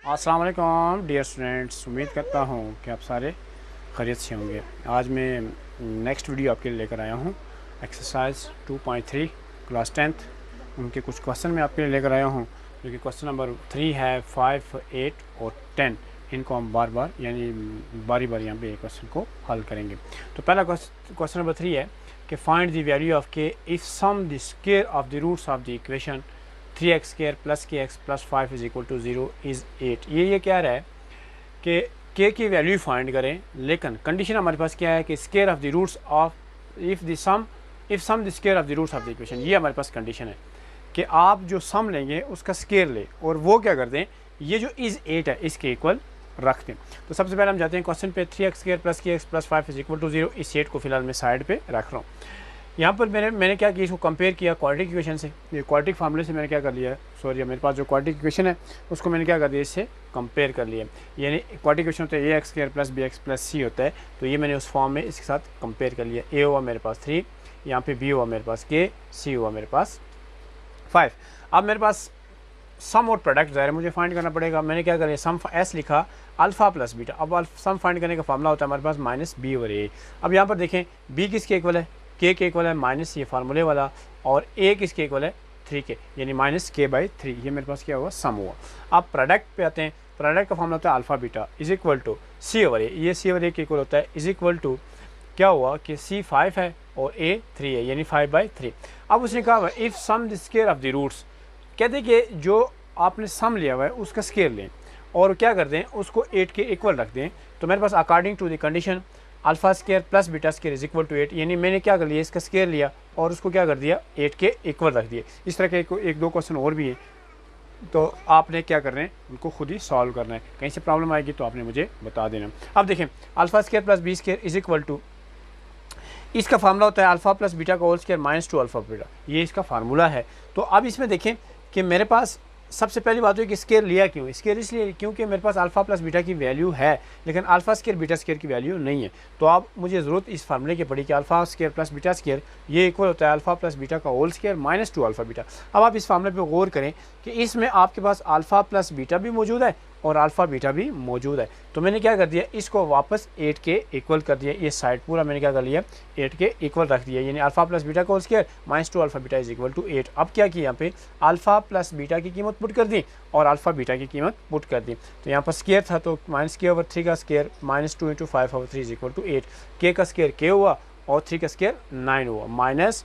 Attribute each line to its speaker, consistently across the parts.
Speaker 1: अस्सलाम वालेकुम dear students, उम्मीद करता हूँ कि आप सारे खैरियत से होंगे। आज मैं नेक्स्ट वीडियो आपके लिए लेकर आया हूँ। एक्सरसाइज 2.3 क्लास 10th उनके कुछ क्वेश्चन मैं आपके लिए लेकर आया हूँ, जो कि क्वेश्चन नंबर 3 है, 5, 8 और 10। इनको हम बार बार यानी बारी बारी यहाँ पे क्वेश्चन को हल करेंगे। तो पहला क्वेश्चन नंबर 3 है कि फाइंड द वैल्यू ऑफ के if sum the square of the roots of the equation 3x square plus के x plus 5 is equal to 0 is 8। ये कह रहा है कि के की वैल्यू फाइंड करें, लेकिन कंडीशन हमारे पास क्या है कि square of the roots of if sum the square of the roots of the equation. ये हमारे पास कंडीशन है कि आप जो सम लेंगे उसका स्क्वायर ले और वो क्या कर दें, ये जो इज़ 8 है इसके इक्वल रख दें। तो सबसे पहले हम जाते हैं क्वेश्चन पे। 3x स्क्वायर प्लस के x plus 5 is equal to 0। इस 8 को फिलहाल मैं साइड पे रख रहा हूँ। यहाँ पर मैंने क्या किया, इसको कंपेयर किया क्वाड्रेटिक इक्वेशन से। ये क्वाड्रेटिक फार्मूले से मैंने क्या कर लिया, सॉरी मेरे पास जो क्वाड्रेटिक इक्वेशन है उसको मैंने क्या कर दिया, इससे कंपेयर कर लिया। यानी क्वाड्रेटिक इक्वेशन होता है A X square plus B X plus C होता है, तो ये मैंने उस फॉर्म में इसके साथ कंपेयर कर लिया। ए हुआ मेरे पास 3, यहाँ पे बी हुआ मेरे पास के, सी हुआ मेरे पास 5। अब मेरे पास सम और प्रोडक्ट ज़ाहिर मुझे फाइंड करना पड़ेगा। मैंने क्या करें, सम एस लिखा अल्फ़ा प्लस बीटा। अब सम फाइंड करने का फार्मूला होता है हमारे पास माइनस बी और ए। अब यहाँ पर देखें बी किसके इक्वल है, के इक्वल है माइनस ये फार्मूले वाला, और ए किसके इक्वल है 3 के, यानी माइनस के बाई 3। ये मेरे पास क्या हुआ, सम हुआ। अब प्रोडक्ट पे आते हैं। प्रोडक्ट का फार्मूला होता है alpha beta is equal to C over A. ये सी ओवर ए के इक्वल होता है, इज इक्वल टू क्या हुआ कि सी 5 है और ए 3 है, यानी 5/3। अब उसने कहा if sum the square of the roots, कहते कि जो आपने सम लिया हुआ है उसका स्क्वायर लें और क्या कर दें, उसको 8 के इक्वल रख दें। तो मेरे पास according to the condition alpha square plus beta square is equal to 8, यानी मैंने क्या कर लिया, इसका स्क्वायर लिया और उसको क्या कर दिया 8 के इक्वल रख दिए। इस तरह के एक दो क्वेश्चन और भी हैं, तो आपने क्या करना है, उनको खुद ही सॉल्व करना है। कहीं से प्रॉब्लम आएगी तो आपने मुझे बता देना। अब देखें alpha square plus b square is equal to, इसका फार्मूला होता है अल्फा प्लस बीटा का whole square minus 2 alpha beta. ये इसका फार्मूला है। तो अब इसमें देखें कि मेरे पास सबसे पहली बात है कि स्केयर लिया क्यों, स्केयर इसलिए क्योंकि मेरे पास अल्फा प्लस बीटा की वैल्यू है, लेकिन अल्फा स्केयर बीटा स्केयर की वैल्यू नहीं है। तो अब मुझे ज़रूरत इस फार्मूले की पड़ी कि alpha square plus beta square ये इक्वल होता है अल्फा प्लस बीटा का whole square minus 2 alpha beta. अब आप इस फार्मूले पे गौर करें कि इसमें आपके पास अल्फा प्लस बीटा भी मौजूद है और अल्फा बीटा भी मौजूद है। तो मैंने क्या कर दिया, इसको वापस 8 के इक्वल कर दिया। ये साइड पूरा मैंने क्या कर लिया, 8 के इक्वल रख दिया, यानी अल्फा प्लस बीटा का whole square minus 2 alpha beta is equal to 8। अब क्या किया, यहाँ पे अल्फा प्लस बीटा की कीमत पुट कर दी और अल्फा बीटा की कीमत पुट कर दी। तो यहाँ पर स्क्वायर था तो माइनस के ओवर 3 का square minus 2 into 5 over 3 is equal to 8। K का स्क्वायर के हुआ और 3 का स्क्वायर 9 हुआ, माइनस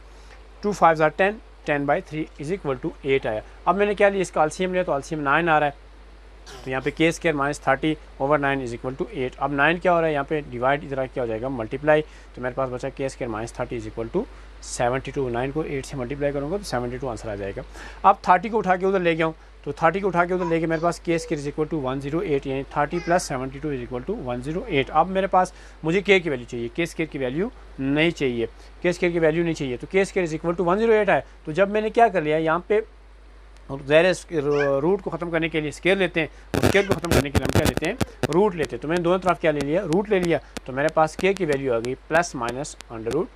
Speaker 1: 2 5 10, 10/3 इज इक्वल टू 8 आया। अब मैंने क्या लिया, इसका एलसीएम लिया तो एलसीएम 9 आ रहा है। तो यहाँ पे k square minus 30 over 9 is equal to 8। अब 9 क्या हो रहा है, यहाँ पे डिवाइड इधर क्या हो जाएगा, मल्टीप्लाई। तो मेरे पास बचा k square minus 30 is equal to 72। 9 को 8 से मल्टीप्लाई करूँगा तो 72 आंसर आ जाएगा। अब 30 को उठा के उधर ले गया हूँ, तो 30 को उठा के उधर लेके मेरे पास के स्क्वायर इज इक्वल टू 108, यानी 30 प्लस 72 इज इक्वल टू 108। अब मेरे पास मुझे के की वैल्यू चाहिए, के स्क्वायर की वैल्यू नहीं चाहिए, के स्क्वायर की वैल्यू नहीं चाहिए। तो k square is equal to 108 है। तो जब मैंने क्या कर लिया, यहाँ पे ज़ाहिर रूट को ख़त्म करने के लिए स्केयर लेते हैं और स्केयर को ख़त्म करने के लिए हम क्या लेते हैं, रूट लेते हैं। तो मैंने दोनों तरफ क्या ले लिया, रूट ले लिया। तो मेरे पास के की वैल्यू आ गई प्लस माइनस अंडर रूट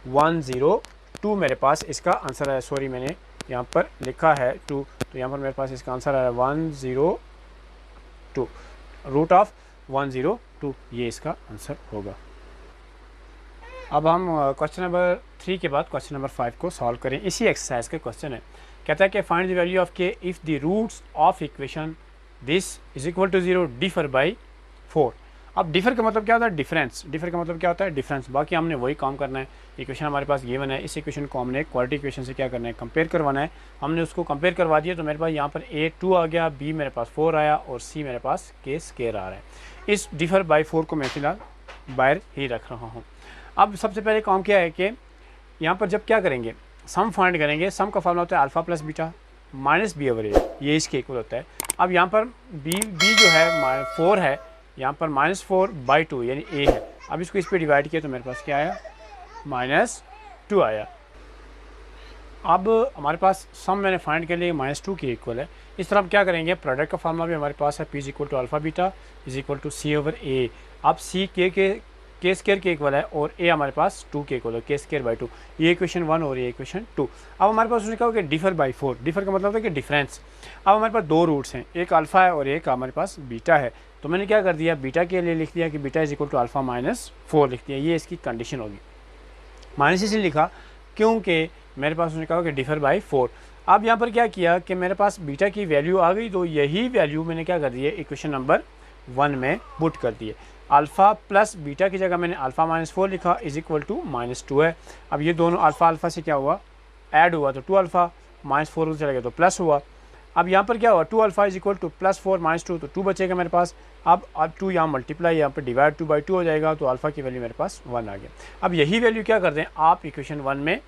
Speaker 1: 102 मेरे पास इसका आंसर है। सॉरी मैंने यहाँ पर लिखा है 2, तो यहाँ पर मेरे पास इसका आंसर है 102, रूट ऑफ 102, ये इसका आंसर होगा। अब हम क्वेश्चन नंबर 3 के बाद क्वेश्चन नंबर 5 को सॉल्व करें। इसी एक्सरसाइज का क्वेश्चन है, कहता है कि फाइंड द वैल्यू ऑफ के if the roots of equation this is equal to 0 differ by 4। अब डिफर का मतलब क्या होता है, डिफरेंस। डिफर का मतलब क्या होता है, डिफरेंस। बाकी हमने वही काम करना है। इक्वेशन हमारे पास गिवन है, इस इक्वेशन को हमने क्वाड्रेटिक इक्वेशन से क्या करना है, कंपेयर करवाना है। हमने उसको कंपेयर करवा दिया तो मेरे पास यहाँ पर ए 2 आ गया, बी मेरे पास 4 आया और सी मेरे पास के स्क्वायर आ रहा है। इस डिफर बाई 4 को मैं फिलहाल बाहर ही रख रहा हूँ। अब सबसे पहले काम क्या है कि यहाँ पर जब क्या करेंगे, सम फाइंड करेंगे। सम का फार्मूला होता है alpha plus beta minus B over A, ये इसके इक्वल होता है। अब यहाँ पर बी जो है 4 है, यहाँ पर माइनस 4/2 यानी ए है। अब इसको इस पर डिवाइड किया तो मेरे पास क्या आया, -2 आया। अब हमारे पास सम मैंने फाइंड कर लिया -2 के इक्वल है। इस तरह हम क्या करेंगे, प्रोडक्ट का फार्मूला भी हमारे पास है, P is equal to alpha beta is equal to C over A. अब सी के के स्क्वायर के इक्वल है और ए हमारे पास 2 के इक्वल है, के स्क्वायर बाई 2। ये इक्वेशन 1 और ये इक्वेशन 2। अब हमारे पास उसने कहा कि डिफर बाई 4, डिफर का मतलब होता है कि डिफरेंस। अब हमारे पास दो रूट्स हैं, एक अल्फ़ा है और एक हमारे पास बीटा है। तो मैंने क्या कर दिया, बीटा के लिए लिख दिया कि beta is equal to alpha minus 4 लिख दिया। ये इसकी कंडीशन होगी। माइनस इसलिए लिखा क्योंकि मेरे पास उसने कहा कि डिफर बाई 4। अब यहाँ पर क्या किया कि मेरे पास बीटा की वैल्यू आ गई, तो यही वैल्यू मैंने क्या कर दी है, इक्वेशन नंबर 1 में पुट कर दिए। अल्फ़ा प्लस बीटा की जगह मैंने अल्फ़ा माइनस 4 लिखा इज इक्वल टू -2 है। अब ये दोनों अल्फ़ा अल्फ़ा से क्या हुआ, ऐड हुआ, तो 2 अल्फ़ा माइनस 4 चला गया तो प्लस हुआ। अब यहाँ पर क्या हुआ, 2 अल्फ़ा इज इक्वल टू +4 -2, तो 2 बचेगा मेरे पास। अब 2 यहाँ मल्टीप्लाई, यहाँ पर डिवाइड 2 बाई 2 हो जाएगा, तो अल्फ़ा की वैल्यू मेरे पास 1 आ गया। अब यही वैल्यू क्या कर दें आप इक्वेशन 1 में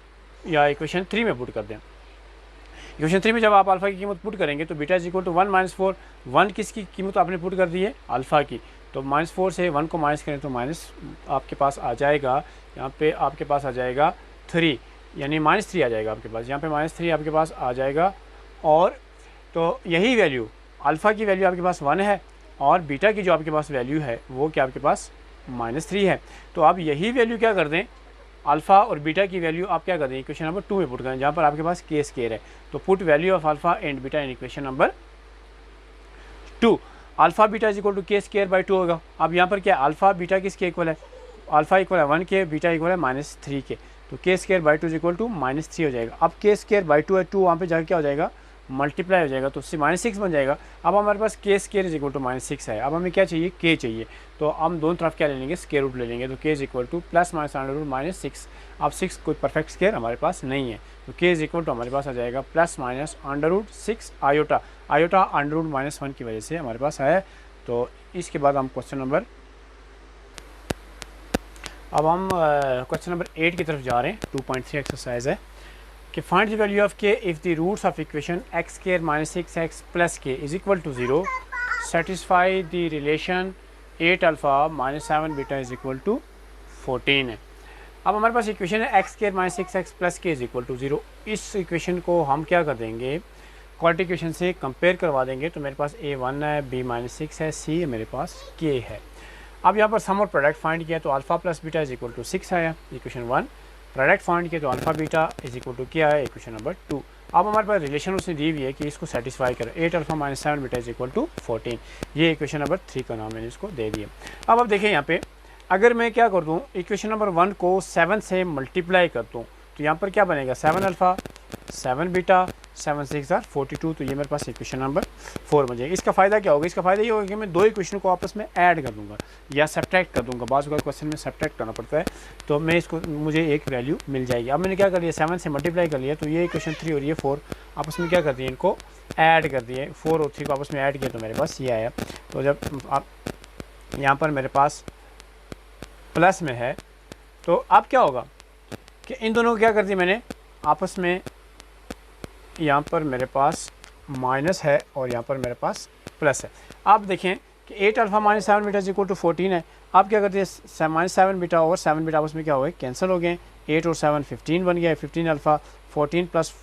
Speaker 1: या इक्वेशन 3 में पुट कर दें। इक्वेशन 3 में जब आप अल्फ़ा की कीमत पुट करेंगे तो beta is equal to 1 minus 4। 1 किसकी कीमत आपने पुट कर दी है, अल्फ़ा की। तो -4 से 1 को माइनस करें तो माइनस आपके पास आ जाएगा, यहाँ पे आपके पास आ जाएगा 3, यानी -3 आ जाएगा आपके पास। यहाँ पे -3 आपके पास आ जाएगा। और तो यही वैल्यू, अल्फ़ा की वैल्यू आपके पास 1 है और बीटा की जो आपके पास वैल्यू है वो क्या आपके पास -3 है। तो आप यही वैल्यू क्या कर दें, अल्फ़ा और बीटा की वैल्यू आप क्या कर दें, इक्वेशन नंबर 2 में पुट करें, जहाँ पर आपके पास के स्क्वायर है। तो put value of alpha and beta in equation number 2। Alpha beta is equal to k square by 2 होगा। अब यहाँ पर क्या, अल्फ़ा बीटा किसके इक्वल है, अल्फ़ा इक्वल है 1 के, बीटा इक्वल है -3 के। तो k square by 2 is equal to -3 हो जाएगा। अब के स्क्वायर बाई 2 है, 2 वहाँ पर जाकर क्या हो जाएगा, मल्टीप्लाई हो जाएगा, तो उससे -6 बन जाएगा। अब हमारे पास के स्क्वायर इज इक्वल टू -6 है। अब हमें क्या चाहिए, के चाहिए, तो हम दोनों तरफ क्या ले लेंगे, स्क्वायर रूट ले लेंगे। तो k is equal to plus minus under root -6। अब 6 कोई परफेक्ट स्क्वायर हमारे पास नहीं है, तो के इज इक्वल टू हमारे पास आ जाएगा plus minus under root 6 iota. Iota under root -1 की वजह से हमारे पास आया। तो इसके बाद हम क्वेश्चन नंबर 8 की तरफ जा रहे हैं। 2.3 एक्सरसाइज है कि फाइंड द वैल्यू ऑफ के if the roots of equation x square -6x plus K is equal to 0 satisfy the relation 8 alpha -7 beta is equal to 14 है। अब हमारे पास इक्वेशन है x square -6x plus K is equal to 0। इस equation को हम क्या कर देंगे, क्वाड्रेटिक इक्वेशन से कंपेयर करवा देंगे। तो मेरे पास a1 है, b -6 है, c मेरे पास k है। अब यहाँ पर सम और प्रोडक्ट फाइंड किया तो alpha plus beta is equal to 6 आया, इक्वेशन 1। प्रोडक्ट फाइंड किया तो alpha beta is equal to क्या है, इक्वेशन नंबर 2। अब हमारे पास रिलेशन उसने दी हुई है कि इसको सेटिस्फाई करें, 8 alpha -7 beta is equal to 14। ये इक्वेशन नंबर 3 का नाम मैंने इसको दे दिया। अब देखें यहाँ पे, अगर मैं क्या कर दूँ, इक्वेशन नंबर 1 को 7 से मल्टीप्लाई कर दूँ तो यहाँ पर क्या बनेगा, 7 अल्फ़ा 7 बीटा 7 6 42। तो ये मेरे पास इक्वेशन नंबर 4 बन जाएगी। इसका फ़ायदा क्या होगा, इसका फ़ायदा ये होगा कि मैं दो इक्वेशन को आपस में ऐड कर दूंगा या सब्ट्रैक्ट कर दूंगा। बाज़ क्वेश्चन में सब्ट्रैक्ट करना पड़ता है, तो मैं इसको, मुझे एक वैल्यू मिल जाएगी। अब मैंने क्या कर लिया, 7 से मल्टीप्लाई कर लिया, तो ये इक्वेशन 3 और ये 4 आपस में क्या कर दिए, इनको ऐड कर दिए। 4 और 3 को आपस में ऐड किया तो मेरे पास ये आया। तो जब आप यहाँ पर मेरे पास प्लस में है तो अब क्या होगा कि इन दोनों को क्या कर दिया मैंने आपस में, यहाँ पर मेरे पास माइनस है और यहाँ पर मेरे पास प्लस है। आप देखें कि 8 अल्फ़ा -7 बीटा इक्वल टू 14 है। आप क्या करते हैं, -7 बीटा और 7 बीटा आपस में क्या हो गए, कैंसिल हो गए। 8 और 7 15 बन गया, 15 अल्फ़ा 14 प्लस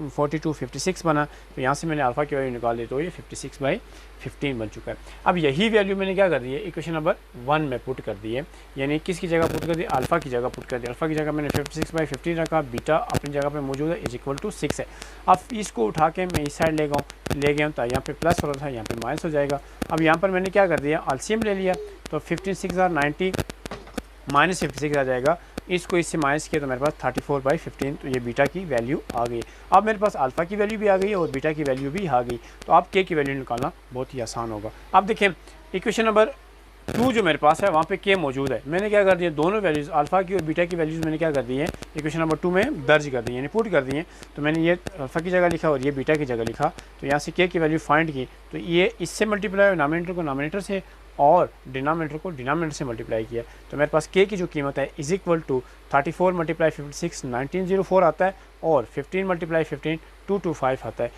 Speaker 1: 42 56 बना। तो यहाँ से मैंने अल्फ़ा की वैल्यू निकाल ली तो ये 56/15 बन चुका है। अब यही वैल्यू मैंने क्या कर दी है, इक्वेशन नंबर 1 में पुट कर दी है, यानी किसकी जगह पुट कर दी, अल्फ़ा की जगह पुट कर दी। अल्फ़ा की जगह मैंने 56/15 रखा, बीटा अपनी जगह पे मौजूद है इज इक्वल टू 6 है। अब इसको उठा के मैं इस साइड ले गया तो यहाँ पे प्लस हो रहा था, यहाँ पे माइनस हो जाएगा। अब यहाँ पर मैंने क्या कर दिया, एलसीएम ले लिया, तो 15 6 90 -56 आ जाएगा। इसको इससे माइनस किया तो मेरे पास 34/15, तो ये बीटा की वैल्यू आ गई। अब मेरे पास अल्फ़ा की वैल्यू भी आ गई है और बीटा की वैल्यू भी आ गई, तो आप के की वैल्यू निकालना बहुत ही आसान होगा। अब देखें इक्वेशन नंबर 2 जो मेरे पास है वहाँ पे के मौजूद है। मैंने क्या कर दिया, दोनों वैल्यूज़ अल्फ़ा की और बीटा की वैल्यूज़ मैंने क्या कर दी है, इक्वेशन नंबर 2 में दर्ज कर दी, यानी पुट कर दी है। तो मैंने ये अल्फ़ा की जगह लिखा और ये बीटा की जगह लिखा। तो यहाँ से के की वैल्यू फाइंड की, तो ये इससे मल्टीप्लाई, नॉमिनेटर को नॉमिनेटर से और डिनोमिनेटर को डिनोमिनेटर से मल्टीप्लाई किया। तो मेरे पास के की जो कीमत है इज इक्वल टू 34 × 56 1904 आता है और 15 × 15 225 आता है।